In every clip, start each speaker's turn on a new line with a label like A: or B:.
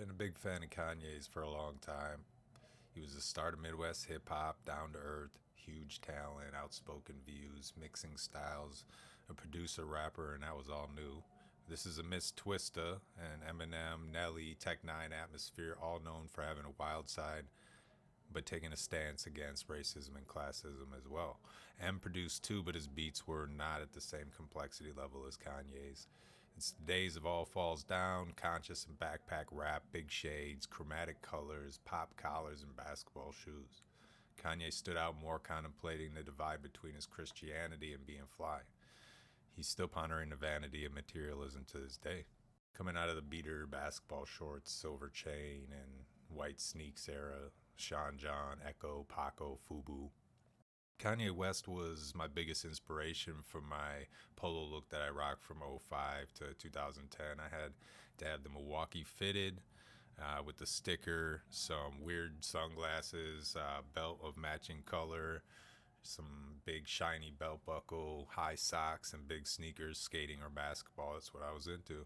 A: Been a big fan of Kanye's for a long time. He was the start of Midwest hip hop, down to earth, huge talent, outspoken views, mixing styles, a producer, rapper, and that was all new. This is amidst Twista and Eminem, Nelly, Tech Nine atmosphere, all known for having a wild side, but taking a stance against racism and classism as well. M produced too, but his beats were not at the same complexity level as Kanye's. It's the days of All Falls Down, conscious and backpack rap, big shades, chromatic colors, pop collars, and basketball shoes. Kanye stood out more contemplating the divide between his Christianity and being fly. He's still pondering the vanity of materialism to this day. Coming out of the beater basketball shorts, silver chain, and white sneaks era, Sean John, Echo, Paco, Fubu. Kanye West was my biggest inspiration for my polo look that I rocked from '05 to 2010. I had to have the Milwaukee fitted with the sticker, some weird sunglasses, belt of matching color, some big shiny belt buckle, high socks, and big sneakers, skating or basketball. That's what I was into.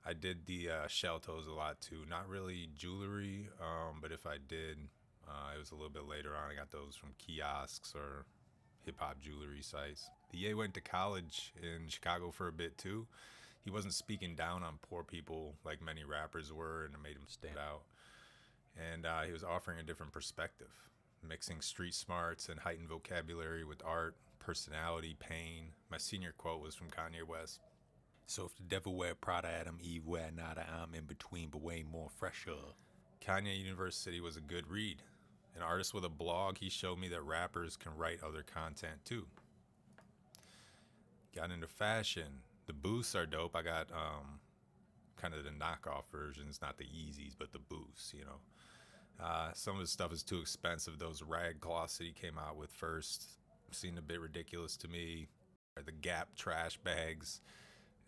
A: I did the shell toes a lot too. Not really jewelry, but if I did, it was a little bit later on. I got those from kiosks or hip hop jewelry sites. The Ye went to college in Chicago for a bit too. He wasn't speaking down on poor people like many rappers were, and it made him stand out. And he was offering a different perspective, mixing street smarts and heightened vocabulary with art, personality, pain. My senior quote was from Kanye West. So if the devil wear Prada, Adam, Eve wear nada, I'm in between, but way more fresher. Kanye University was a good read. An artist with a blog, he showed me that rappers can write other content too. Got into fashion. The boosts are dope. I got kind of the knockoff versions, not the Yeezys, but the boosts, you know. Some of the stuff is too expensive. Those rag cloths that he came out with first seemed a bit ridiculous to me. The Gap trash bags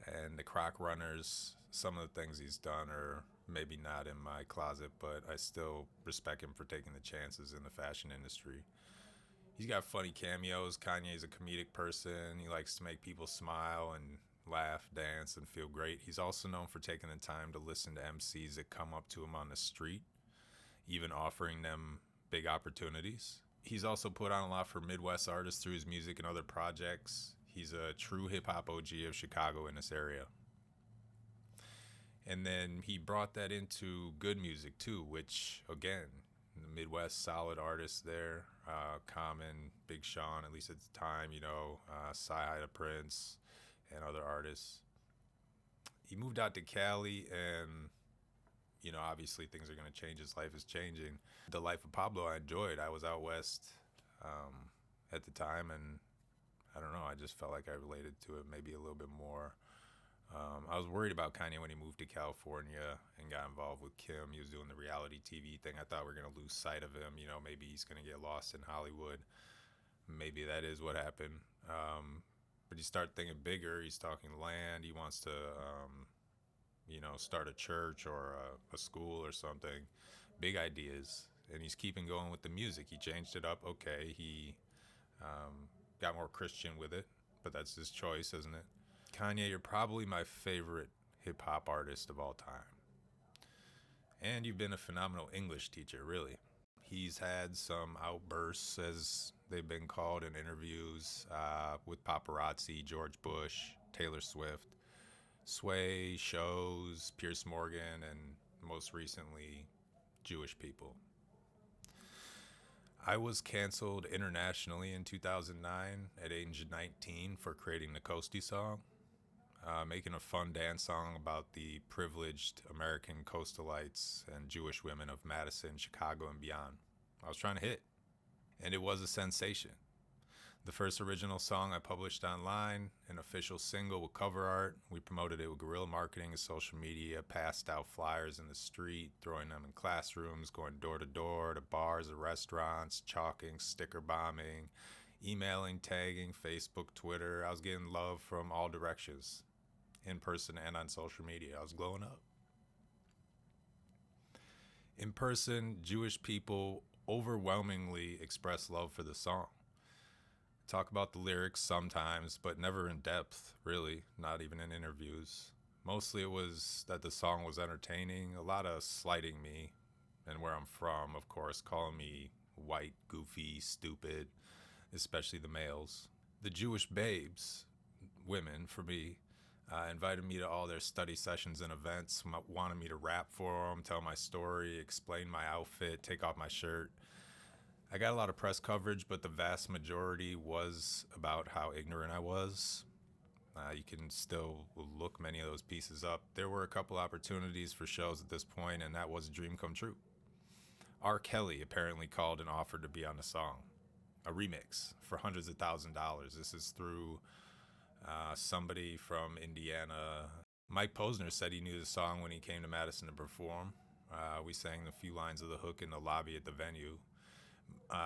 A: and the Croc runners, some of the things he's done are maybe not in my closet, but I still respect him for taking the chances in the fashion industry. He's got funny cameos. Kanye's a comedic person. He likes to make people smile and laugh, dance, and feel great. He's also known for taking the time to listen to MCs that come up to him on the street, even offering them big opportunities. He's also put on a lot for Midwest artists through his music and other projects. He's a true hip-hop OG of Chicago in this area. And then he brought that into good music too, which, again, the Midwest solid artists there, Common, Big Sean, at least at the time, you know, Sci-Hi the Prince, and other artists. He moved out to Cali, and, you know, obviously things are going to change. His life is changing. The Life of Pablo I enjoyed. I was out west at the time, and I don't know, I just felt like I related to it maybe a little bit more. I was worried about Kanye when he moved to California and got involved with Kim. He was doing the reality TV thing. I thought we were going to lose sight of him. You know, maybe he's going to get lost in Hollywood. Maybe that is what happened. But you start thinking bigger. He's talking land. He wants to, you know, start a church or a school or something. Big ideas. And he's keeping going with the music. He changed it up. Okay, he got more Christian with it, but that's his choice, isn't it? Kanye, you're probably my favorite hip hop artist of all time. And you've been a phenomenal English teacher, really. He's had some outbursts, as they've been called in interviews, with paparazzi, George Bush, Taylor Swift, Sway, shows, Pierce Morgan, and most recently, Jewish people. I was canceled internationally in 2009 at age 19 for creating the Coastie song, making a fun dance song about the privileged American coastalites and Jewish women of Madison, Chicago, and beyond. I was trying to hit, and it was a sensation. The first original song I published online, an official single with cover art. We promoted it with guerrilla marketing and social media, passed out flyers in the street, throwing them in classrooms, going door to door to bars or restaurants, chalking, sticker bombing, emailing, tagging, Facebook, Twitter. I was getting love from all directions, in person and on social media. I was glowing up. In person, Jewish people overwhelmingly express love for the song. Talk about the lyrics sometimes, but never in depth, really, not even in interviews. Mostly it was that the song was entertaining, a lot of slighting me and where I'm from, of course, calling me white, goofy, stupid, especially the males. The Jewish babes, women for me, invited me to all their study sessions and events, wanted me to rap for them, tell my story, explain my outfit, take off my shirt. I got a lot of press coverage, but the vast majority was about how ignorant I was. You can still look many of those pieces up. There were a couple opportunities for shows at this point, and that was a dream come true. R. Kelly apparently called and offered to be on the song, a remix for hundreds of $1,000s. This is through somebody from Indiana. Mike Posner said he knew the song when he came to Madison to perform. We sang a few lines of the hook in the lobby at the venue.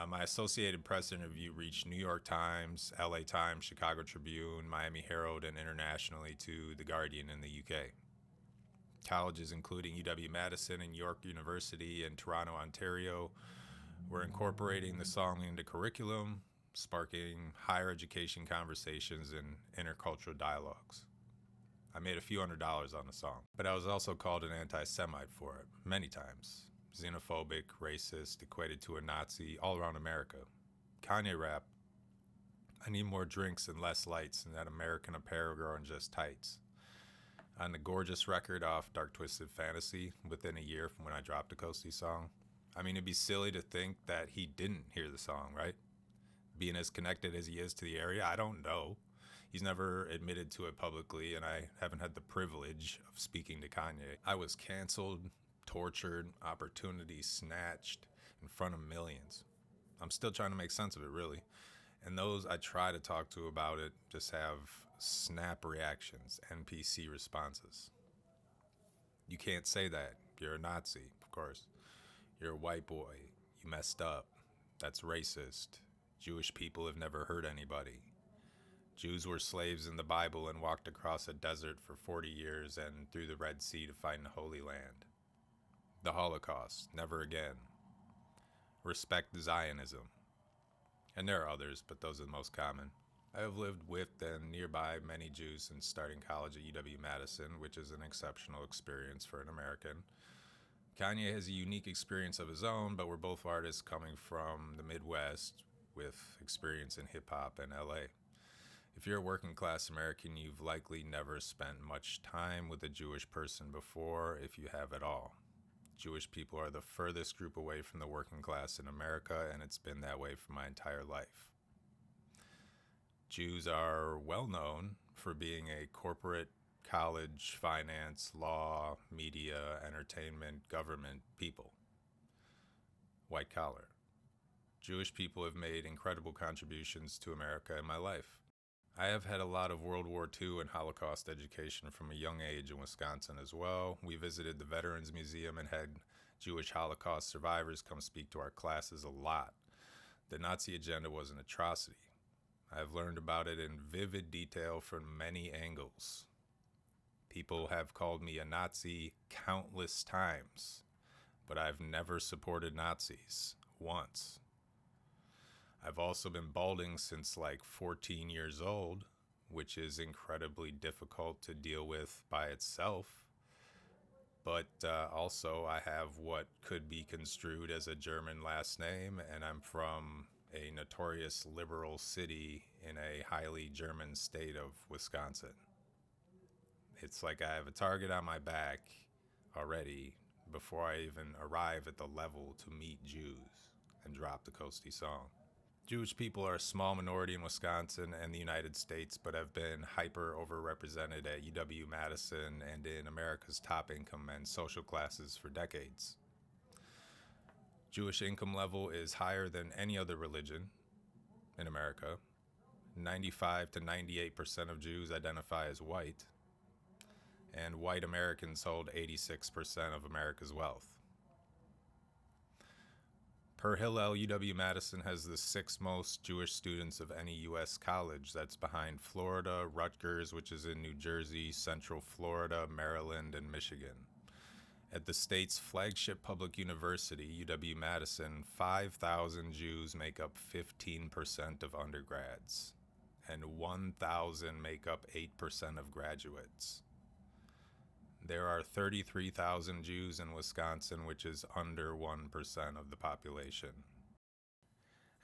A: My Associated Press interview reached New York Times, LA Times, Chicago Tribune, Miami Herald, and internationally to The Guardian in the UK. Colleges including UW-Madison and York University and Toronto, Ontario, were incorporating the song into curriculum, sparking higher education conversations and intercultural dialogues. I made a few $100s on the song, but I was also called an anti-Semite for it, many times. Xenophobic, racist, equated to a Nazi, all around America. Kanye rap, I need more drinks and less lights, and that American apparel girl in just tights. On the gorgeous record off Dark Twisted Fantasy, within a year from when I dropped the Coastie song. I mean, it'd be silly to think that he didn't hear the song, right? Being as connected as he is to the area, I don't know. He's never admitted to it publicly, and I haven't had the privilege of speaking to Kanye. I was canceled, tortured, opportunities snatched in front of millions. I'm still trying to make sense of it, really. And those I try to talk to about it just have snap reactions, NPC responses. You can't say that. You're a Nazi, of course. You're a white boy. You messed up. That's racist. Jewish people have never hurt anybody. Jews were slaves in the Bible and walked across a desert for 40 years and through the Red Sea to find the Holy Land. The Holocaust, never again. Respect Zionism. And there are others, but those are the most common. I have lived with and nearby many Jews since starting college at UW-Madison, which is an exceptional experience for an American. Kanye has a unique experience of his own, but we're both artists coming from the Midwest with experience in hip-hop and LA. If you're a working class American, you've likely never spent much time with a Jewish person before, if you have at all. Jewish people are the furthest group away from the working class in America, and it's been that way for my entire life. Jews are well known for being a corporate, college, finance, law, media, entertainment, government people. White collar. Jewish people have made incredible contributions to America in my life. I have had a lot of World War II and Holocaust education from a young age in Wisconsin as well. We visited the Veterans Museum and had Jewish Holocaust survivors come speak to our classes a lot. The Nazi agenda was an atrocity. I have learned about it in vivid detail from many angles. People have called me a Nazi countless times, but I've never supported Nazis once. I've also been balding since like 14 years old, which is incredibly difficult to deal with by itself. But also I have what could be construed as a German last name, and I'm from a notorious liberal city in a highly German state of Wisconsin. It's like I have a target on my back already before I even arrive at the level to meet Jews and drop the Coastie song. Jewish people are a small minority in Wisconsin and the United States, but have been hyper overrepresented at UW-Madison and in America's top income and social classes for decades. Jewish income level is higher than any other religion in America. 95 to 98% of Jews identify as white, and white Americans hold 86% of America's wealth. Per Hillel, UW-Madison has the 6th most Jewish students of any U.S. college. That's behind Florida, Rutgers, which is in New Jersey, Central Florida, Maryland, and Michigan. At the state's flagship public university, UW-Madison, 5,000 Jews make up 15% of undergrads, and 1,000 make up 8% of graduates. There are 33,000 Jews in Wisconsin, which is under 1% of the population.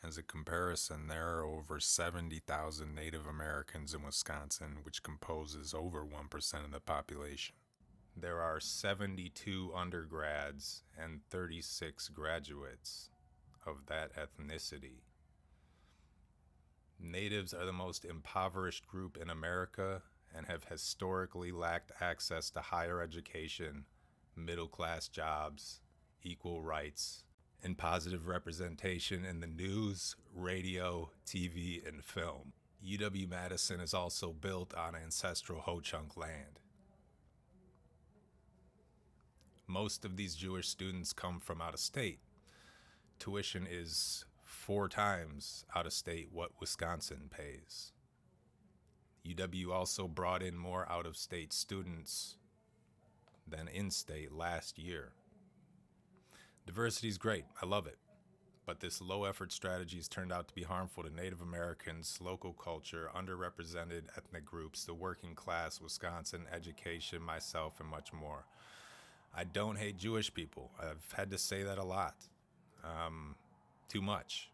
A: As a comparison, there are over 70,000 Native Americans in Wisconsin, which composes over 1% of the population. There are 72 undergrads and 36 graduates of that ethnicity. Natives are the most impoverished group in America and have historically lacked access to higher education, middle-class jobs, equal rights, and positive representation in the news, radio, TV, and film. UW-Madison is also built on ancestral Ho-Chunk land. Most of these Jewish students come from out of state. Tuition is 4 times out of state what Wisconsin pays. UW also brought in more out of state students than in state last year. Diversity is great, I love it, but this low effort strategy has turned out to be harmful to Native Americans, local culture, underrepresented ethnic groups, the working class, Wisconsin, education, myself, and much more. I don't hate Jewish people. I've had to say that a lot. Too much.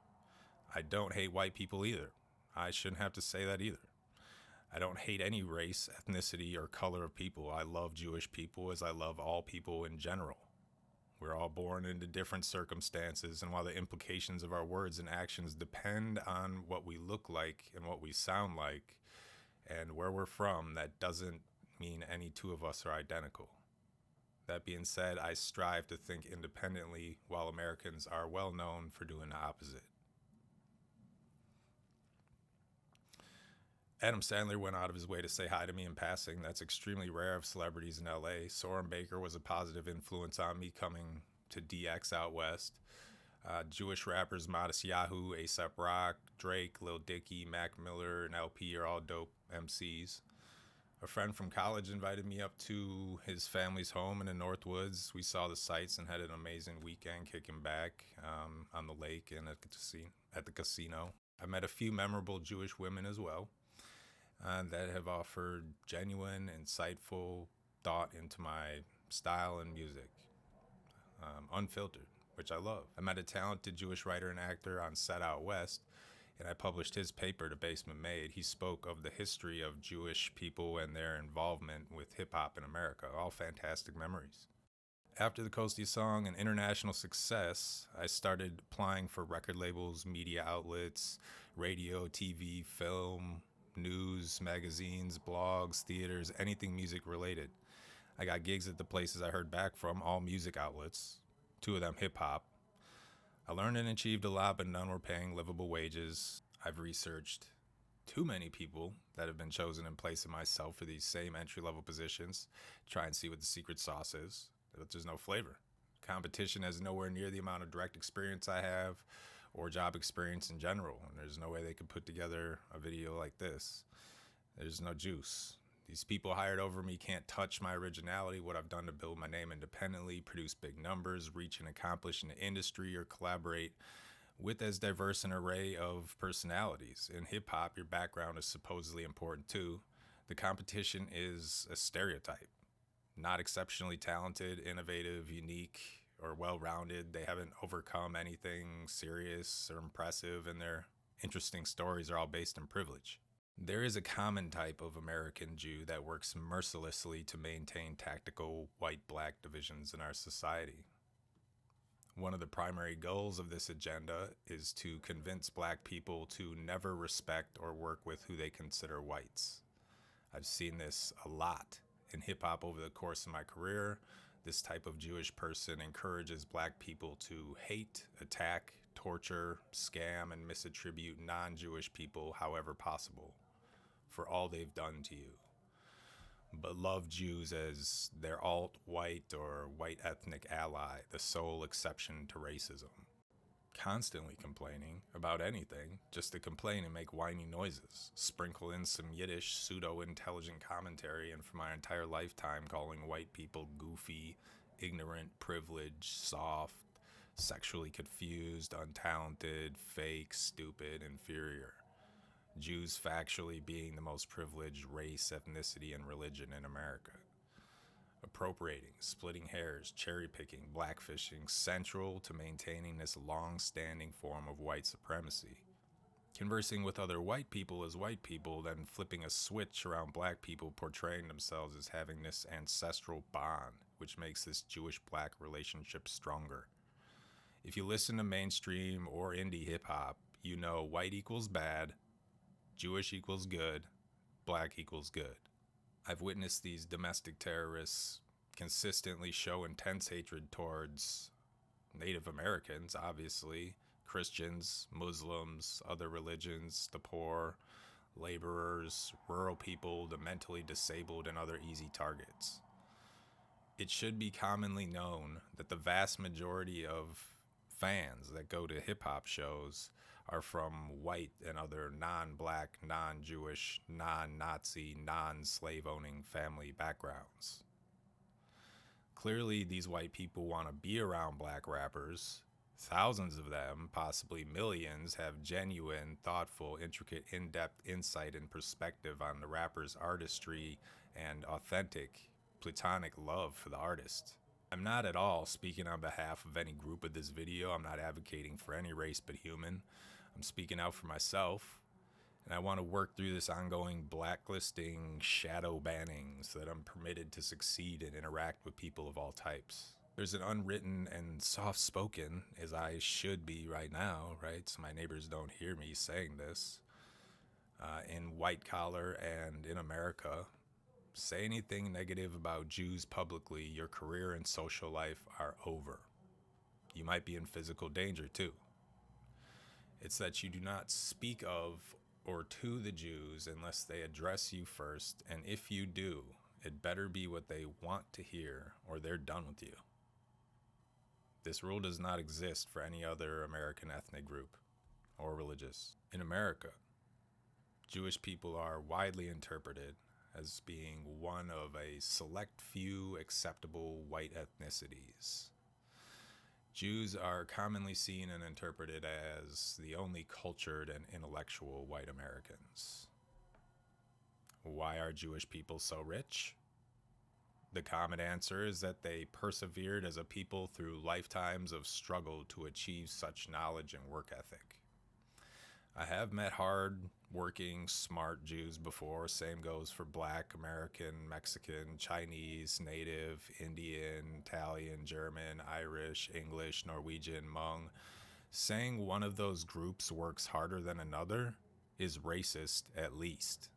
A: I don't hate white people either. I shouldn't have to say that either. I don't hate any race, ethnicity, or color of people. I love Jewish people as I love all people in general. We're all born into different circumstances, and while the implications of our words and actions depend on what we look like and what we sound like and where we're from, that doesn't mean any two of us are identical. That being said, I strive to think independently, while Americans are well known for doing the opposite. Adam Sandler went out of his way to say hi to me in passing. That's extremely rare of celebrities in LA. Soren Baker was a positive influence on me coming to DX out west. Jewish rappers Modest Yahoo, A$AP Rock, Drake, Lil Dicky, Mac Miller, and LP are all dope MCs. A friend from college invited me up to his family's home in the Northwoods. We saw the sights and had an amazing weekend kicking back on the lake and at the casino. I met a few memorable Jewish women as well. That have offered genuine, insightful thought into my style and music, unfiltered, which I love. I met a talented Jewish writer and actor on set out west, and I published his paper to Basement Made. He spoke of the history of Jewish people and their involvement with hip-hop in America, all fantastic memories. After the Coastie song and international success, I started applying for record labels, media outlets, radio, TV, film, news, magazines, blogs, theaters, anything music related. I got gigs at the places I heard back from, all music outlets, 2 of them hip hop. I learned and achieved a lot, but none were paying livable wages. I've researched too many people that have been chosen in place of myself for these same entry-level positions, try and see what the secret sauce is, but there's no flavor. Competition has nowhere near the amount of direct experience I have, or job experience in general, and there's no way they could put together a video like this. There's no juice. These people hired over me can't touch my originality, what I've done to build my name independently, produce big numbers, reach and accomplish in the industry, or collaborate with as diverse an array of personalities. In hip-hop, your background is supposedly important too. The competition is a stereotype. Not exceptionally talented, innovative, unique, or well-rounded. They haven't overcome anything serious or impressive, and their interesting stories are all based in privilege. There is a common type of American Jew that works mercilessly to maintain tactical white-black divisions in our society. One of the primary goals of this agenda is to convince black people to never respect or work with who they consider whites. I've seen this a lot in hip-hop over the course of my career. This type of Jewish person encourages black people to hate, attack, torture, scam, and misattribute non-Jewish people however possible for all they've done to you, but love Jews as their alt-white or white ethnic ally, the sole exception to racism. Constantly complaining about anything, just to complain and make whiny noises, sprinkle in some Yiddish pseudo-intelligent commentary, and for my entire lifetime calling white people goofy, ignorant, privileged, soft, sexually confused, untalented, fake, stupid, inferior. Jews factually being the most privileged race, ethnicity, and religion in America. appropriating, splitting hairs, cherry picking, blackfishing, central to maintaining this long-standing form of white supremacy. Conversing with other white people as white people, then flipping a switch around black people portraying themselves as having this ancestral bond, which makes this Jewish-black relationship stronger. If you listen to mainstream or indie hip-hop, you know white equals bad, Jewish equals good, black equals good. I've witnessed these domestic terrorists consistently show intense hatred towards Native Americans, obviously, Christians, Muslims, other religions, the poor, laborers, rural people, the mentally disabled, and other easy targets. It should be commonly known that the vast majority of fans that go to hip-hop shows are from white and other non-black, non-Jewish, non-Nazi, non-slave-owning family backgrounds. Clearly, these white people want to be around black rappers. Thousands of them, possibly millions, have genuine, thoughtful, intricate, in-depth insight and perspective on the rapper's artistry and authentic, platonic love for the artist. I'm not at all speaking on behalf of any group of this video. I'm not advocating for any race but human. I'm speaking out for myself, and I want to work through this ongoing blacklisting, shadow banning, so that I'm permitted to succeed and interact with people of all types. There's an unwritten and soft-spoken, as I should be right now, right? So my neighbors don't hear me saying this. In white collar and in America, say anything negative about Jews publicly, your career and social life are over. You might be in physical danger too. It's that you do not speak of or to the Jews unless they address you first, and if you do, it better be what they want to hear or they're done with you. This rule does not exist for any other American ethnic group or religious. In America, Jewish people are widely interpreted as being one of a select few acceptable white ethnicities. Jews are commonly seen and interpreted as the only cultured and intellectual white Americans. Why are Jewish people so rich? The common answer is that they persevered as a people through lifetimes of struggle to achieve such knowledge and work ethic. I have met hard-working, smart Jews before. Same goes for Black, American, Mexican, Chinese, Native, Indian, Italian, German, Irish, English, Norwegian, Hmong. Saying one of those groups works harder than another is racist, at least.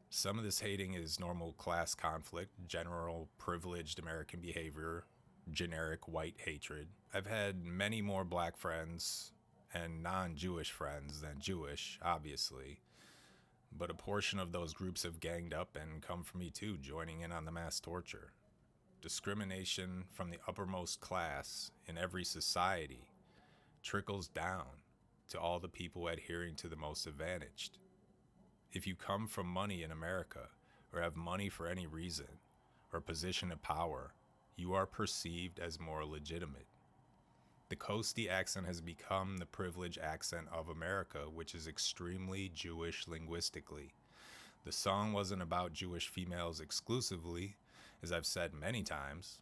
A: Some of this hating is normal class conflict, general privileged American behavior, generic white hatred. I've had many more black friends and non-Jewish friends than Jewish, obviously, but a portion of those groups have ganged up and come for me too, joining in on the mass torture. Discrimination from the uppermost class in every society trickles down to all the people adhering to the most advantaged. If you come from money in America, or have money for any reason, or position of power, you are perceived as more legitimate. The coastie accent has become the privileged accent of America, which is extremely Jewish linguistically. The song wasn't about Jewish females exclusively, as I've said many times.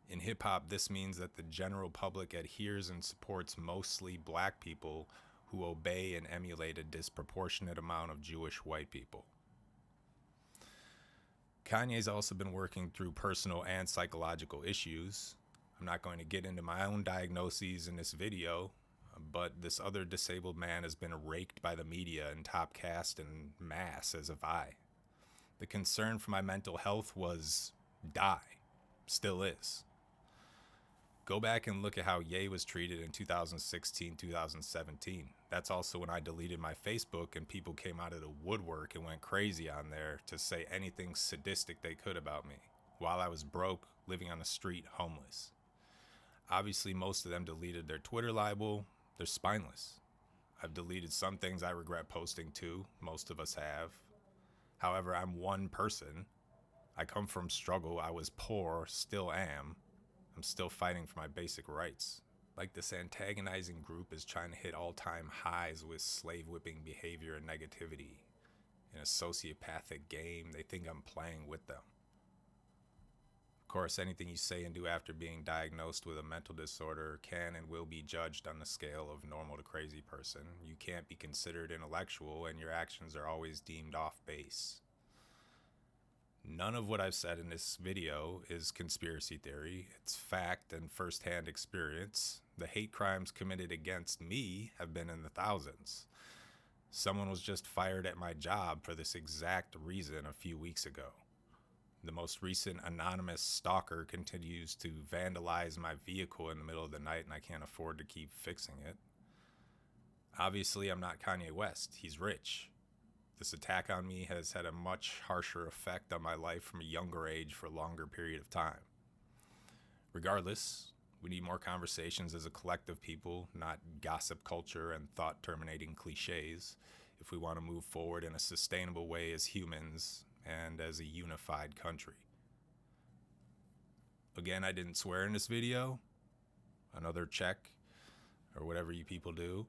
A: In hip-hop, this means that the general public adheres and supports mostly black people who obey and emulate a disproportionate amount of Jewish white people. Kanye's also been working through personal and psychological issues. I'm not going to get into my own diagnoses in this video, but this other disabled man has been raked by the media in top cast and mass, as have I. The concern for my mental health was die, still is. Go back and look at how Ye was treated in 2016, 2017. That's also when I deleted my Facebook and people came out of the woodwork and went crazy on there to say anything sadistic they could about me, while I was broke, living on the street, homeless. Obviously, most of them deleted their Twitter libel. They're spineless. I've deleted some things I regret posting too. Most of us have. However, I'm one person. I come from struggle. I was poor, still am. I'm still fighting for my basic rights. Like this antagonizing group is trying to hit all-time highs with slave-whipping behavior and negativity. In a sociopathic game, they think I'm playing with them. Of course, anything you say and do after being diagnosed with a mental disorder can and will be judged on the scale of normal to crazy person. You can't be considered intellectual, and your actions are always deemed off base. None of what I've said in this video is conspiracy theory. It's fact and firsthand experience. The hate crimes committed against me have been in the thousands. Someone was just fired at my job for this exact reason a few weeks ago. The most recent anonymous stalker continues to vandalize my vehicle in the middle of the night, and I can't afford to keep fixing it. Obviously, I'm not Kanye West. He's rich. This attack on me has had a much harsher effect on my life from a younger age for a longer period of time. Regardless, we need more conversations as a collective people, not gossip culture and thought-terminating cliches, if we want to move forward in a sustainable way as humans and as a unified country. Again, I didn't swear in this video. Another check, or whatever you people do.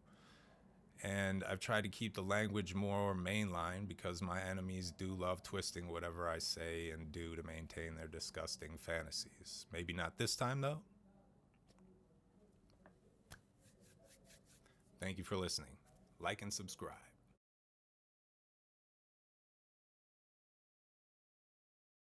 A: And I've tried to keep the language more mainline because my enemies do love twisting whatever I say and do to maintain their disgusting fantasies. Maybe not this time, though. Thank you for listening. Like and subscribe.